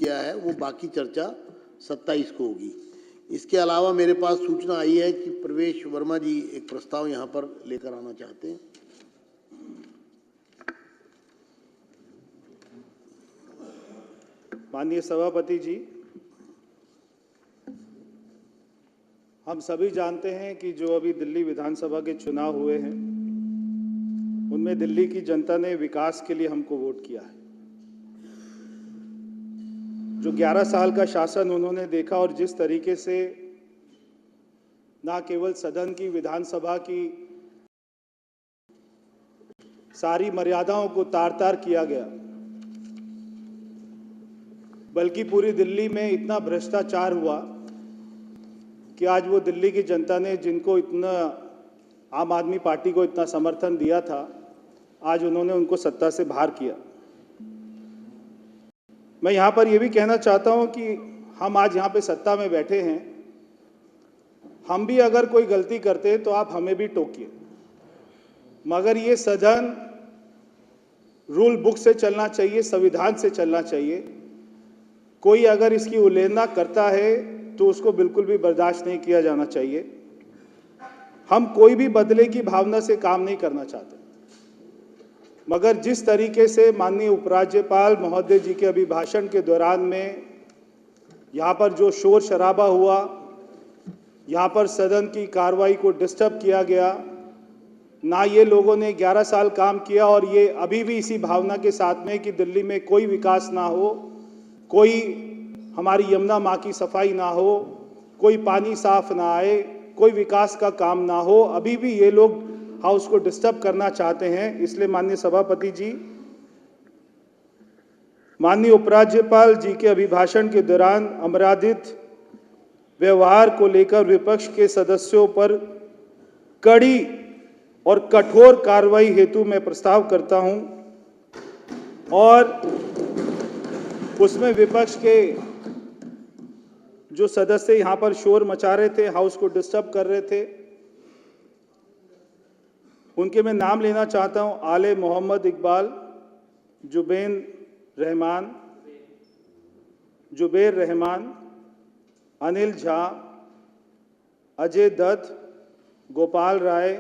किया है वो बाकी चर्चा 27 को होगी। इसके अलावा मेरे पास सूचना आई है कि प्रवेश वर्मा जी एक प्रस्ताव यहाँ पर लेकर आना चाहते हैं। माननीय सभापति जी, हम सभी जानते हैं कि जो अभी दिल्ली विधानसभा के चुनाव हुए हैं उनमें दिल्ली की जनता ने विकास के लिए हमको वोट किया है। जो 11 साल का शासन उन्होंने देखा और जिस तरीके से ना केवल सदन की, विधानसभा की सारी मर्यादाओं को तार-तार किया गया, बल्कि पूरी दिल्ली में इतना भ्रष्टाचार हुआ कि आज वो दिल्ली की जनता ने जिनको इतना, आम आदमी पार्टी को इतना समर्थन दिया था, आज उन्होंने उनको सत्ता से बाहर किया। मैं यहाँ पर ये भी कहना चाहता हूँ कि हम आज यहाँ पे सत्ता में बैठे हैं, हम भी अगर कोई गलती करते हैं तो आप हमें भी टोकिए, मगर ये सदन रूल बुक से चलना चाहिए, संविधान से चलना चाहिए। कोई अगर इसकी उल्लंघना करता है तो उसको बिल्कुल भी बर्दाश्त नहीं किया जाना चाहिए। हम कोई भी बदले की भावना से काम नहीं करना चाहते, मगर जिस तरीके से माननीय उपराज्यपाल महोदय जी के अभिभाषण के दौरान में यहाँ पर जो शोर शराबा हुआ, यहाँ पर सदन की कार्रवाई को डिस्टर्ब किया गया, ना ये लोगों ने 11 साल काम किया और ये अभी भी इसी भावना के साथ में कि दिल्ली में कोई विकास ना हो, कोई हमारी यमुना माँ की सफाई ना हो, कोई पानी साफ ना आए, कोई विकास का काम ना हो, अभी भी ये लोग हाउस को डिस्टर्ब करना चाहते हैं। इसलिए माननीय सभापति जी, माननीय उपराज्यपाल जी के अभिभाषण के दौरान अमर्यादित व्यवहार को लेकर विपक्ष के सदस्यों पर कड़ी और कठोर कार्रवाई हेतु मैं प्रस्ताव करता हूं और उसमें विपक्ष के जो सदस्य यहां पर शोर मचा रहे थे, हाउस को डिस्टर्ब कर रहे थे, उनके मैं नाम लेना चाहता हूं। आले मोहम्मद इकबाल, जुबेर रहमान, अनिल झा, अजय दत्त, गोपाल राय,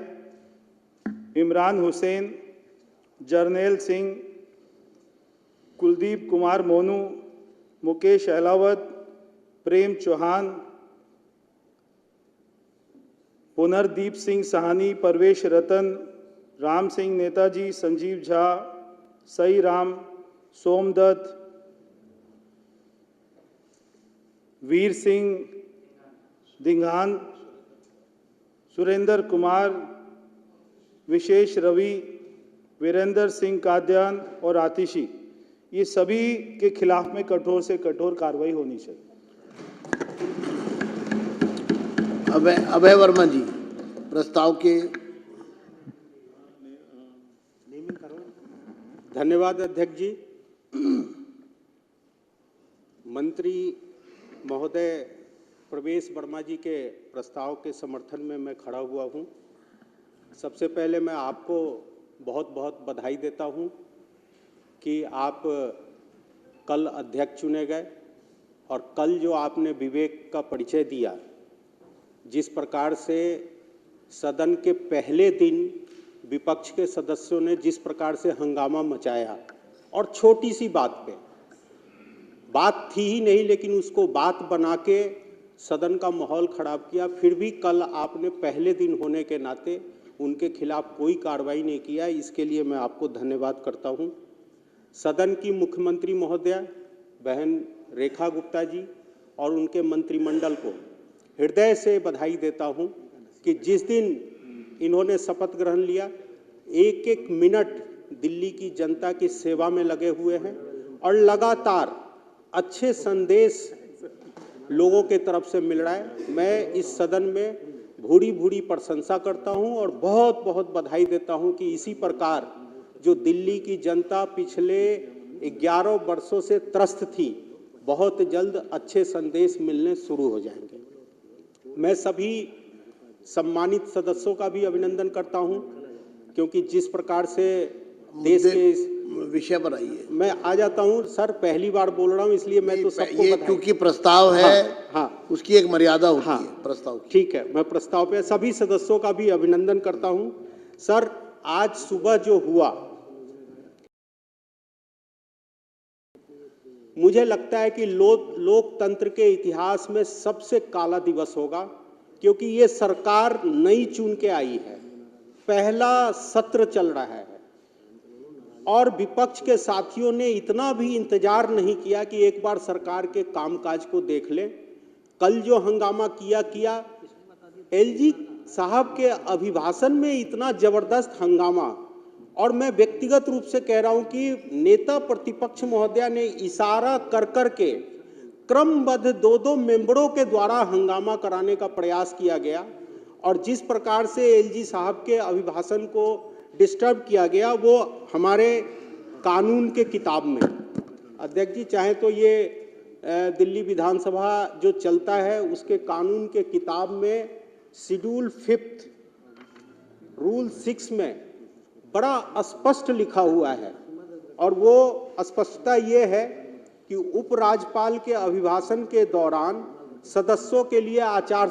इमरान हुसैन, जर्नैल सिंह, कुलदीप कुमार मोनू, मुकेश अहलावत, प्रेम चौहान, पुनर्दीप सिंह साहनी, परवेश रतन, राम सिंह नेताजी, संजीव झा, सई राम, सोमदत्त, वीर सिंह दिंघान, सुरेंद्र कुमार, विशेष रवि, वीरेंद्र सिंह काद्यान और आतिशी, ये सभी के खिलाफ में कठोर से कठोर कार्रवाई होनी चाहिए। अभय वर्मा जी प्रस्ताव के। धन्यवाद अध्यक्ष जी। मंत्री महोदय प्रवेश वर्मा जी के प्रस्ताव के समर्थन में मैं खड़ा हुआ हूं। सबसे पहले मैं आपको बहुत बहुत बधाई देता हूं कि आप कल अध्यक्ष चुने गए और कल जो आपने विवेक का परिचय दिया, जिस प्रकार से सदन के पहले दिन विपक्ष के सदस्यों ने जिस प्रकार से हंगामा मचाया और छोटी सी बात पे, बात थी ही नहीं लेकिन उसको बात बना के सदन का माहौल खराब किया, फिर भी कल आपने पहले दिन होने के नाते उनके खिलाफ कोई कार्रवाई नहीं किया। इसके लिए मैं आपको धन्यवाद करता हूं। सदन की मुख्यमंत्री महोदया बहन रेखा गुप्ता जी और उनके मंत्रिमंडल को हृदय से बधाई देता हूं कि जिस दिन इन्होंने शपथ ग्रहण लिया, एक एक मिनट दिल्ली की जनता की सेवा में लगे हुए हैं और लगातार अच्छे संदेश लोगों के तरफ से मिल रहा है। मैं इस सदन में भूरी भूरी प्रशंसा करता हूं और बहुत बहुत बधाई देता हूं कि इसी प्रकार जो दिल्ली की जनता पिछले 11 वर्षों से त्रस्त थी, बहुत जल्द अच्छे संदेश मिलने शुरू हो जाएंगे। मैं सभी सम्मानित सदस्यों का भी अभिनंदन करता हूं, क्योंकि जिस प्रकार से देश के विषय पर आइए। मैं आ जाता हूं सर, पहली बार बोल रहा हूं इसलिए मैं तो सबको ये बधाई। क्योंकि प्रस्ताव है, हाँ, उसकी एक मर्यादा होती हाँ। है प्रस्ताव की। ठीक है, मैं प्रस्ताव पे सभी सदस्यों का भी अभिनंदन करता हूं। सर, आज सुबह जो हुआ, मुझे लगता है कि लोकतंत्र के इतिहास में सबसे काला दिवस होगा, क्योंकि ये सरकार नई चुन के आई है, पहला सत्र चल रहा है और विपक्ष के साथियों ने इतना भी इंतजार नहीं किया कि एक बार सरकार के कामकाज को देख लें। कल जो हंगामा किया, एलजी साहब के अभिभाषण में इतना जबरदस्त हंगामा, और मैं व्यक्तिगत रूप से कह रहा हूं कि नेता प्रतिपक्ष महोदया ने इशारा कर करके क्रमबद्ध दो मेंबरों के द्वारा हंगामा कराने का प्रयास किया गया, और जिस प्रकार से एलजी साहब के अभिभाषण को डिस्टर्ब किया गया वो हमारे कानून के किताब में, अध्यक्ष जी चाहे तो ये दिल्ली विधानसभा जो चलता है उसके कानून के किताब में शेड्यूल 5 रूल 6 में बड़ा स्पष्ट लिखा हुआ है, और वो स्पष्टता ये है कि उपराज्यपाल के अभिभाषण के दौरान सदस्यों के लिए आचार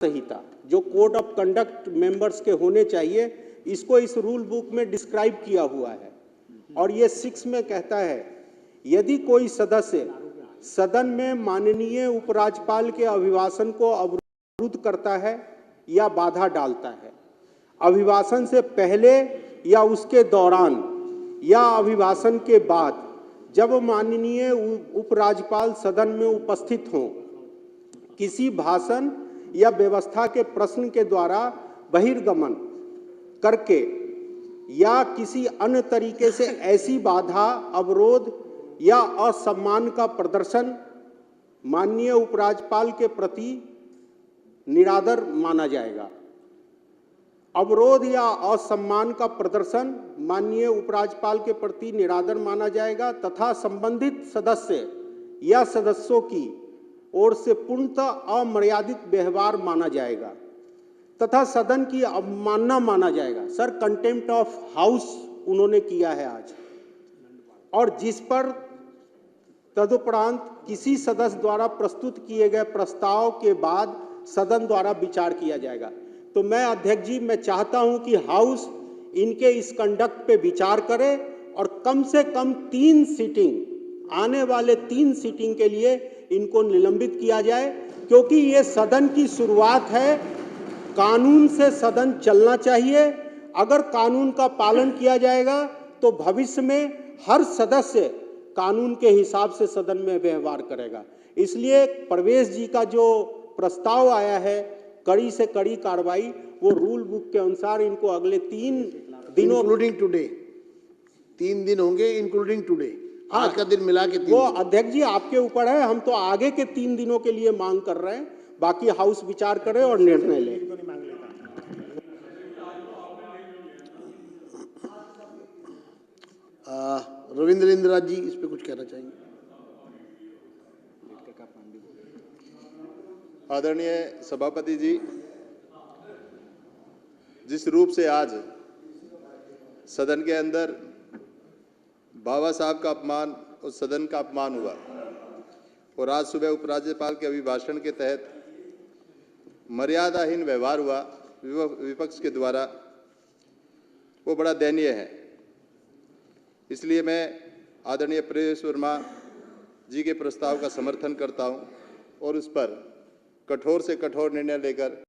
संहिता, जो कोड ऑफ कंडक्ट मेंबर्स के होने चाहिए, इसको इस रूल बुक में डिस्क्राइब किया हुआ है। और ये 6 में कहता है, यदि कोई सदस्य सदन में माननीय उपराज्यपाल के अभिभाषण को अवरुद्ध करता है या बाधा डालता है, अभिभाषण से पहले या उसके दौरान या अभिभाषण के बाद, जब माननीय उपराज्यपाल सदन में उपस्थित हों, किसी भाषण या व्यवस्था के प्रश्न के द्वारा बहिर्गमन करके या किसी अन्य तरीके से ऐसी बाधा, अवरोध या असम्मान का प्रदर्शन माननीय उपराज्यपाल के प्रति निरादर माना जाएगा। अवरोध या असम्मान का प्रदर्शन माननीय उपराज्यपाल के प्रति निरादर माना जाएगा तथा संबंधित सदस्य या सदस्यों की ओर से पूर्णतः अमर्यादित व्यवहार माना जाएगा तथा सदन की अवमानना माना जाएगा। सर, कंटेम्प्ट ऑफ हाउस उन्होंने किया है आज, और जिस पर तदुपरांत किसी सदस्य द्वारा प्रस्तुत किए गए प्रस्ताव के बाद सदन द्वारा विचार किया जाएगा। तो मैं अध्यक्ष जी, मैं चाहता हूं कि हाउस इनके इस कंडक्ट पे विचार करे और कम से कम 3 सीटिंग, आने वाले 3 सीटिंग के लिए इनको निलंबित किया जाए, क्योंकि ये सदन की शुरुआत है। कानून से सदन चलना चाहिए। अगर कानून का पालन किया जाएगा तो भविष्य में हर सदस्य कानून के हिसाब से सदन में व्यवहार करेगा। इसलिए प्रवेश जी का जो प्रस्ताव आया है, कड़ी से कड़ी कार्रवाई, वो रूल बुक के अनुसार इनको अगले 3 दिनों, इंक्लूडिंग टुडे, 3 दिन होंगे इंक्लूडिंग टुडे, आज का दिन मिला के 3 वो दिन। अध्यक्ष जी आपके ऊपर है, हम तो आगे के 3 दिनों के लिए मांग कर रहे हैं, बाकी हाउस विचार करे और निर्णय ले। रविंद्र इंदिरा जी इस पे कुछ कहना चाहेंगे? आदरणीय सभापति जी, जिस रूप से आज सदन के अंदर बाबा साहब का अपमान और सदन का अपमान हुआ, और आज सुबह उपराज्यपाल के अभिभाषण के तहत मर्यादाहीन व्यवहार हुआ विपक्ष के द्वारा, वो बड़ा दयनीय है। इसलिए मैं आदरणीय प्रवेश वर्मा जी के प्रस्ताव का समर्थन करता हूं और उस पर कठोर से कठोर निर्णय लेकर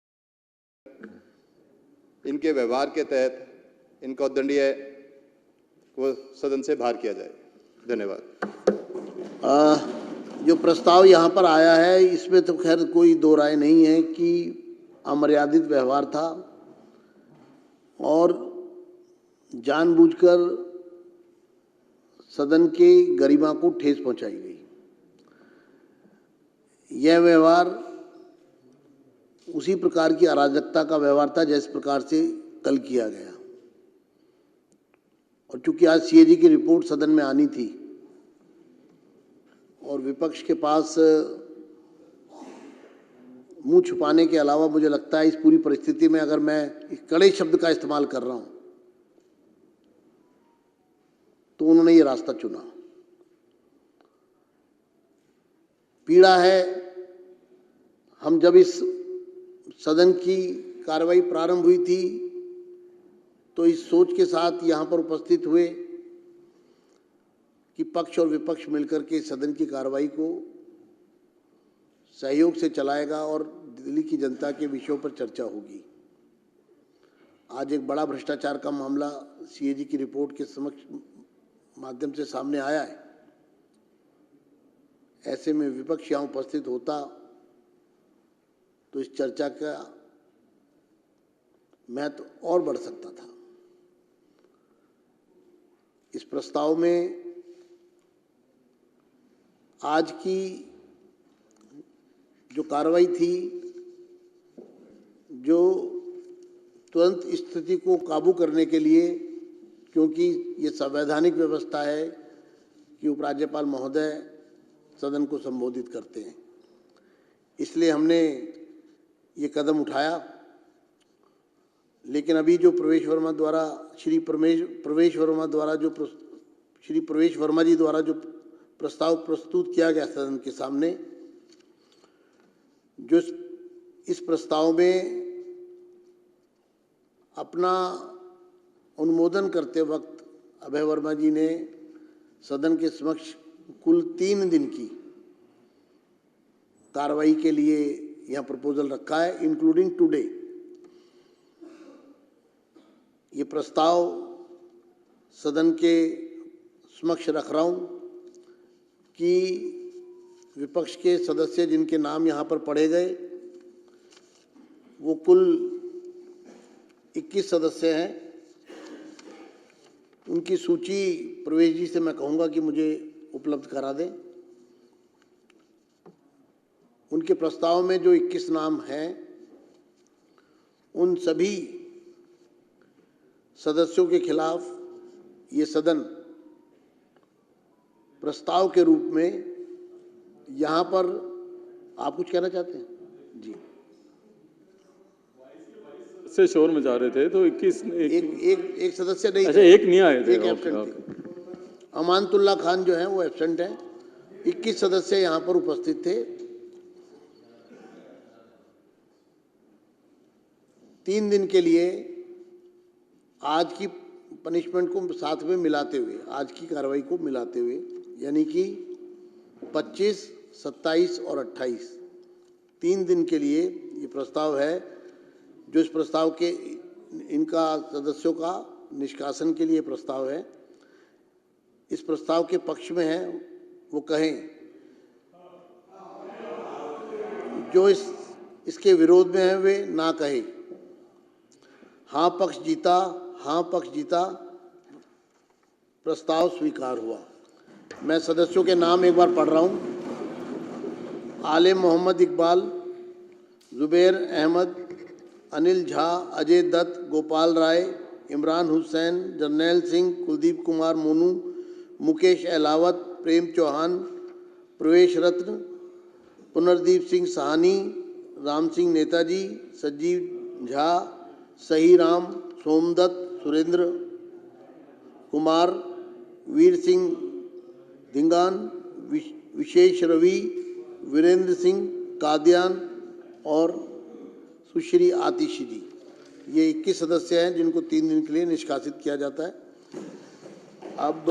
इनके व्यवहार के तहत इनका दंडनीय वो सदन से बाहर किया जाए। धन्यवाद। जो प्रस्ताव यहाँ पर आया है, इसमें तो खैर कोई दो राय नहीं है कि अमर्यादित व्यवहार था और जानबूझकर सदन के गरिमा को ठेस पहुंचाई गई। यह व्यवहार उसी प्रकार की अराजकता का व्यवहार था जिस प्रकार से कल किया गया, और चूंकि आज सीएजी की रिपोर्ट सदन में आनी थी और विपक्ष के पास मुंह छुपाने के अलावा, मुझे लगता है इस पूरी परिस्थिति में अगर मैं इस कड़े शब्द का इस्तेमाल कर रहा हूं तो उन्होंने ये रास्ता चुना। पीड़ा है, हम जब इस सदन की कार्रवाई प्रारंभ हुई थी तो इस सोच के साथ यहाँ पर उपस्थित हुए कि पक्ष और विपक्ष मिलकर के सदन की कार्रवाई को सहयोग से चलाएगा और दिल्ली की जनता के विषयों पर चर्चा होगी। आज एक बड़ा भ्रष्टाचार का मामला सीएजी की रिपोर्ट के माध्यम से सामने आया है। ऐसे में विपक्ष यहाँ उपस्थित होता तो इस चर्चा का महत्व और बढ़ सकता था। इस प्रस्ताव में आज की जो कार्रवाई थी, जो तुरंत स्थिति को काबू करने के लिए, क्योंकि ये संवैधानिक व्यवस्था है कि उपराज्यपाल महोदय सदन को संबोधित करते हैं, इसलिए हमने ये कदम उठाया। लेकिन अभी जो श्री प्रवेश वर्मा जी द्वारा जो प्रस्ताव प्रस्तुत किया गया सदन के सामने, जो इस प्रस्ताव में अपना अनुमोदन करते वक्त अभय वर्मा जी ने सदन के समक्ष कुल 3 दिन की कार्रवाई के लिए यह प्रपोजल रखा है, इंक्लूडिंग टुडे। ये प्रस्ताव सदन के समक्ष रख रहा हूं कि विपक्ष के सदस्य जिनके नाम यहाँ पर पढ़े गए वो कुल 21 सदस्य हैं। उनकी सूची प्रवेश जी से मैं कहूँगा कि मुझे उपलब्ध करा दें। उनके प्रस्ताव में जो 21 नाम हैं, उन सभी सदस्यों के खिलाफ ये सदन प्रस्ताव के रूप में यहाँ पर, आप कुछ कहना चाहते हैं? जी, से शोर मचा रहे थे तो 21 एक सदस्य नहीं, अच्छा एक नहीं आए थे, एक एब्सेंट थे। अमानतुल्लाह खान जो है वो एब्सेंट है। 21 सदस्य यहाँ पर उपस्थित थे। 3 दिन के लिए आज की पनिशमेंट को साथ में मिलाते हुए, आज की कार्रवाई को मिलाते हुए, यानी कि 25, 27 और 28 3 दिन के लिए ये प्रस्ताव है। जो इस प्रस्ताव के इनका सदस्यों का निष्कासन के लिए प्रस्ताव है। इस प्रस्ताव के पक्ष में है वो कहें, जो इसके विरोध में है वे ना कहे। हाँ पक्ष जीता, हाँ पक्ष जीता, प्रस्ताव स्वीकार हुआ। मैं सदस्यों के नाम एक बार पढ़ रहा हूँ। आलिम मोहम्मद इकबाल, जुबैर अहमद, अनिल झा, अजय दत्त, गोपाल राय, इमरान हुसैन, जर्नैल सिंह, कुलदीप कुमार मोनू, मुकेश अहलावत, प्रेम चौहान, प्रवेश रत्न, पुनर्दीप सिंह साहनी, राम सिंह नेताजी, संजीव झा, सही राम, सोमदत्त, सुरेंद्र कुमार, वीर सिंह धिंगान, विशेष रवि, वीरेंद्र सिंह कादियान और सुश्री आतिशी जी। ये 21 सदस्य हैं जिनको 3 दिन के लिए निष्कासित किया जाता है। अब